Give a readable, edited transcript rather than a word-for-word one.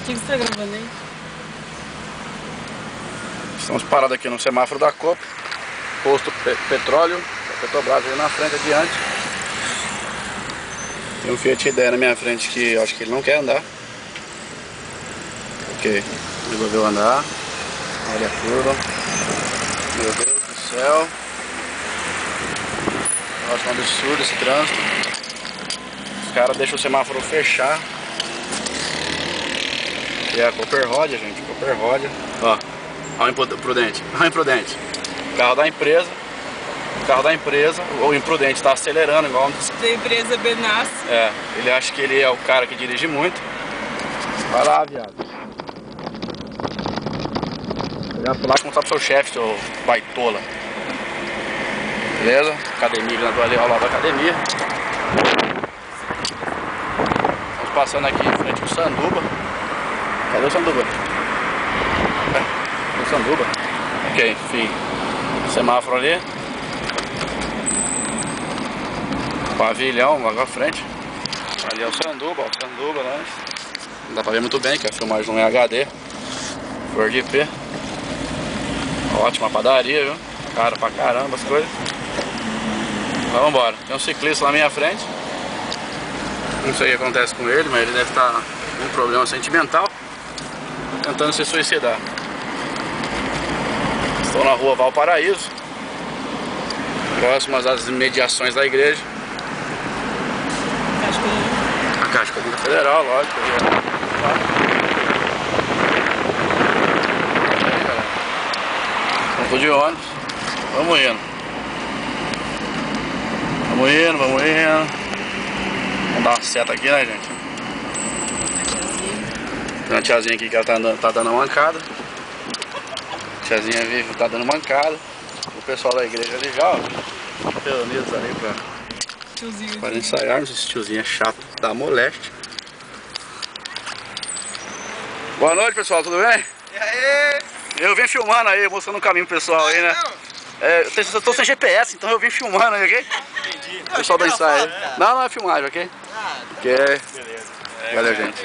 O que você tá gravando aí? Estamos parados aqui no semáforo da Copa. Posto petróleo, Petrobras ali na frente, adiante. Tem um Fiat Idea na minha frente que eu acho que ele não quer andar. Ok, resolveu andar. Olha tudo. Meu Deus do céu. Eu acho um absurdo esse trânsito. Os caras deixam o semáforo fechar. E é a Copperrodia, gente, Copperrodia. Ó, olha o imprudente, olha o imprudente. Carro da empresa, o imprudente está acelerando igual um... Da empresa Benassi. É, ele acha que ele é o cara que dirige muito. Vai lá, viado. Olha pra lá como tá pro seu chefe, seu baitola. Beleza? Academia, vindo ali ao lado da academia. Estamos passando aqui em frente ao Sanduba. Cadê o Sanduba? É, o Sanduba. Ok, enfim. Semáforo ali. Pavilhão, logo à frente. Ali é o Sanduba, ó, o Sanduba, né? Não dá pra ver muito bem, que a filmagem não é HD. Full IP. Ótima padaria, viu? Cara pra caramba as coisas. Mas vambora. Tem um ciclista na minha frente. Não sei o que acontece com ele, mas ele deve estar com um problema sentimental, tentando se suicidar. Estou na rua Valparaíso, próximas às imediações da igreja. A Caixa Econômica Federal, lógico. Estamos de ônibus. Vamos indo. Vamos indo, vamos indo. Vamos dar uma seta aqui, né, gente? Tem uma tiazinha aqui que ela tá dando uma mancada. A tiazinha vive, tá dando mancada. O pessoal da igreja ali já, ó, reunidos ali para ensaiarmos. Esse tiozinho é chato, dá moleste. Boa noite, pessoal, tudo bem? E aí? Eu vim filmando aí, mostrando o caminho pro pessoal aí, né? Eu tô sem GPS, então eu vim filmando aí, ok? Entendi. O pessoal do ensaio. Não é filmagem, ok? Ah, Ok. beleza. Valeu, gente.